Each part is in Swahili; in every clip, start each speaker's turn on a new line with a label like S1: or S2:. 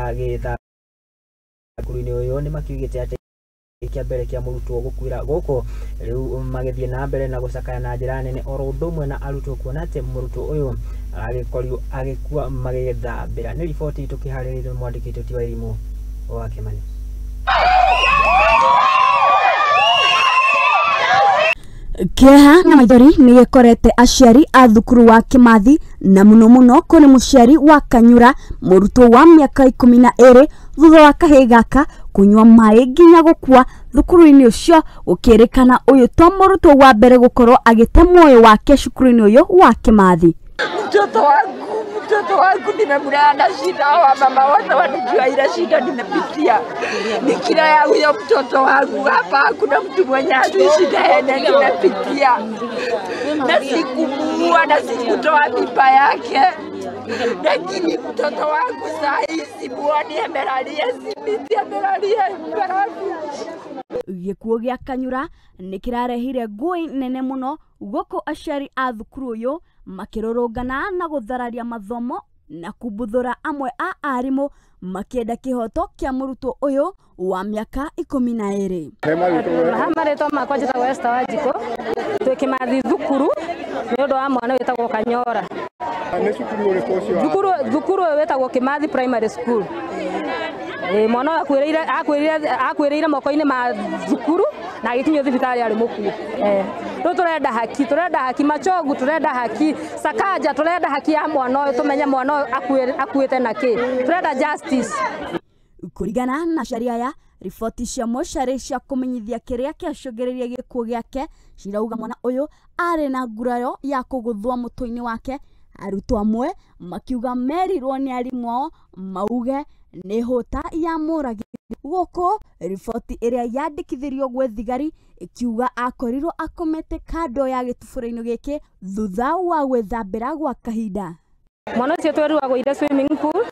S1: agitha kuruni uyu ni makiugite ati kia mbere kia murutwo gukwira goko riu magithie na mbere na gucakaya na njira nene oro ndumwe na arutwo kuona ati murutwo uyu agikorio agikua magitha mbere. Ni riboti tukihariririo mwandikite ti wa elimu wa Kimani.
S2: Kieha na maithori ni gikorete aciari a thukuru wa Kimathi na muno kuri muciari wa Kanyura murutwo wa miaka 12 thutha wa kahii gaka kunywa mai nginya gukua thukuru-ini ucio ukirikana uyu to murutwo wa mbere gukorwo agite muoyo wake cukuru-ini uyu wa Kimathi.
S3: Mtoto wangu nimemlea na shida, wa mama wote wanijua ile shida nimepitia. Nikila ya huyo mtoto wangu hapa hakuna mtu mwenye ajui shida yenye nimepitia. Na sikumuua na sikutoa mimba yake. Lakini mtoto wangu saa hizi muone amelalia simiti, amelalia barafu.
S2: Gikuo gia Kanyura ni kirarehire ngui nene muno goko aciari a thukuru uyu makirorongana na guthararia mathomo na kubuthura amwe a arimu makienda kihoto kia murutwo uyu wa miaka 12.
S4: Hamaretwo makwa njitagwo Esther Wanjiko twi Kimathi thukuru ni undu wa mwana witagwo Kanyora. Thukuru witagwo Kimathi Primary School. Mwana akwirire moko-ini ma thukuru na agikinywo thibitari ari mukuo. Turenda haki Machogu, turenda haki Sakaja, turenda haki ya mwana uyu, tumenye mwana uyu akuite na ki, turenda justice.
S2: Kurigana na sharia ya riboti cia mocarĩ cia kumenyithia kiria kiacũngĩrĩirie gĩkuũ gĩake cirauga mwana uyu ari na ngurayo ya kuguthwa mutũ-ini wake. Arutwo amwe makiuga merirwo ni arimũ ao mauge ni hota ya mũragi gũkũ. Riboti iria yandikithirio gwĩ thigari ikiuga akorirwo akomete kando ya gĩtubũra-inĩ gĩkĩ thutha wa gwĩthambĩra gwa kahinda.
S4: Mwana ũcio twerirwo ire swimming pool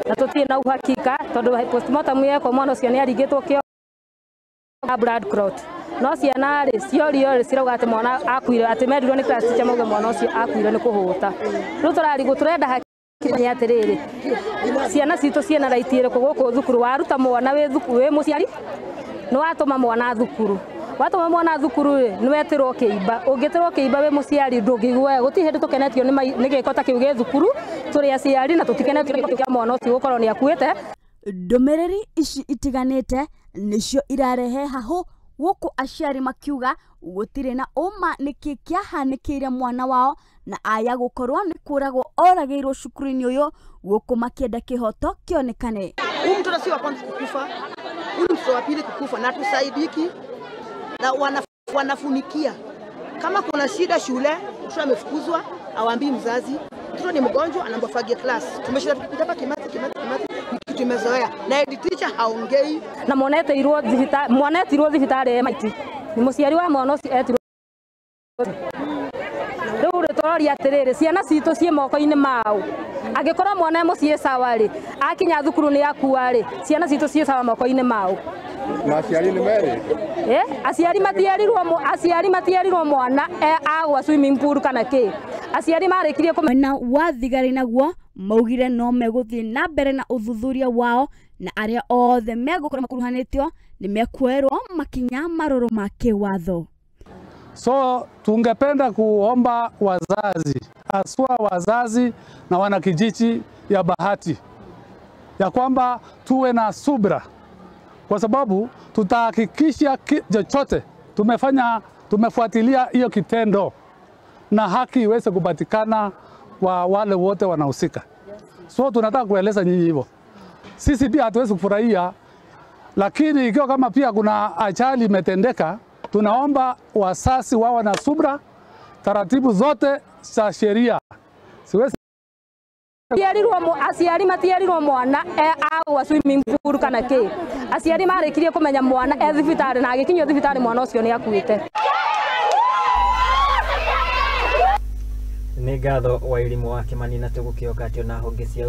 S4: na tũtirĩ na uhakika tondũ postmortem yeko mwana ũcio nĩ aringĩtwo kĩo blood clot. No ciana rĩ ciorio cirauga atĩ mwana akuire, atĩ merirwo nĩ class teacher mauga mwana ũcio akuire nĩ kũhũta. Rĩu tũrarigwo turenda haki atiriri ciana citũ ciena raiti ĩrĩkũ gũkũ thukuru. Waruta mwana wĩ mũciari nĩ watũma mwana thukuru, watũma mwana thukuru nĩ wetirwo kĩimba. Ũngĩtirwo kĩimba wĩ mũciari ndũngĩigua. Gũtirĩ hĩndĩ tũkenetio nĩ gĩko ta kĩu gĩ thukuru, tũrĩ aciari na tũtikenetio nĩ gĩko kĩa mwana ũcio gũkorwo nĩ akuĩte.
S2: Ndũmĩrĩri ici itiganĩte nĩcio irarehe hahũ gũkũ aciari makiuga gũtirĩ na ũma nĩkĩ kĩahanĩkĩire mwana wao na aya gũkorwo nĩ kũragwo oragĩirwo cukuru-inĩ ũyũ gũkũ makienda kĩhoto kĩonekane.
S5: Huyu mtoto si wa kwanza kukufa, huyu mtoto wa pili kukufa na tusaidiki na wanafunikia. Kama kuna shida shule, mtoto amefukuzwa, awaambii mzazi, mtoto ni mgonjwa anambafagia class. Tumeshinda tukipita hapa Kimathi tumezoea. Na head teacher haongei.
S4: Na mwana etirwo thibitari maiti. Ni muciari wa mwana ucio etirwo. Riu ritoria atiriri ciana citu cie moko-ini mao. Angikorwo mwana mucie sawa ri, akinya thukuru ni akua ri, ciana citu cie sawa moko-ini mao.
S6: Na aciari ni meri?
S4: Aciari matierirwo mwana agwa swimming pool kana ki. Aciari marikirie
S2: na wa thigari naguo maugire no meguthie na mbere na uthuthuria wao na aria othe megukorwo makuruhanĩtio ni mekuerwo makinya marũrũ ma kĩwatho.
S7: So tungependa kuomba wazazi, aswa wazazi na wanakijiji ya Bahati, ya kwamba tuwe na subra, kwa sababu tutahakikisha chochote tumefuatilia hiyo kitendo na haki iweze kupatikana kwa wale wote wanahusika. So tunataka kueleza nyinyi hivyo. Sisi pia hatuwezi kufurahia, lakini ikiwa kama pia kuna ajali imetendeka, tunaomba wasasi wawe na subra, taratibu zote za sheria. Siwezi
S4: aciari matierirwo mwana agwa swimming pool kana ki. Aciari marikirie kumenya mwana thibitari na agikinywo thibitari mwana ucio ni akuite.
S1: Nĩ ngatho wa elimu wa Kimani na tũgũkĩoka atĩ ona honge cia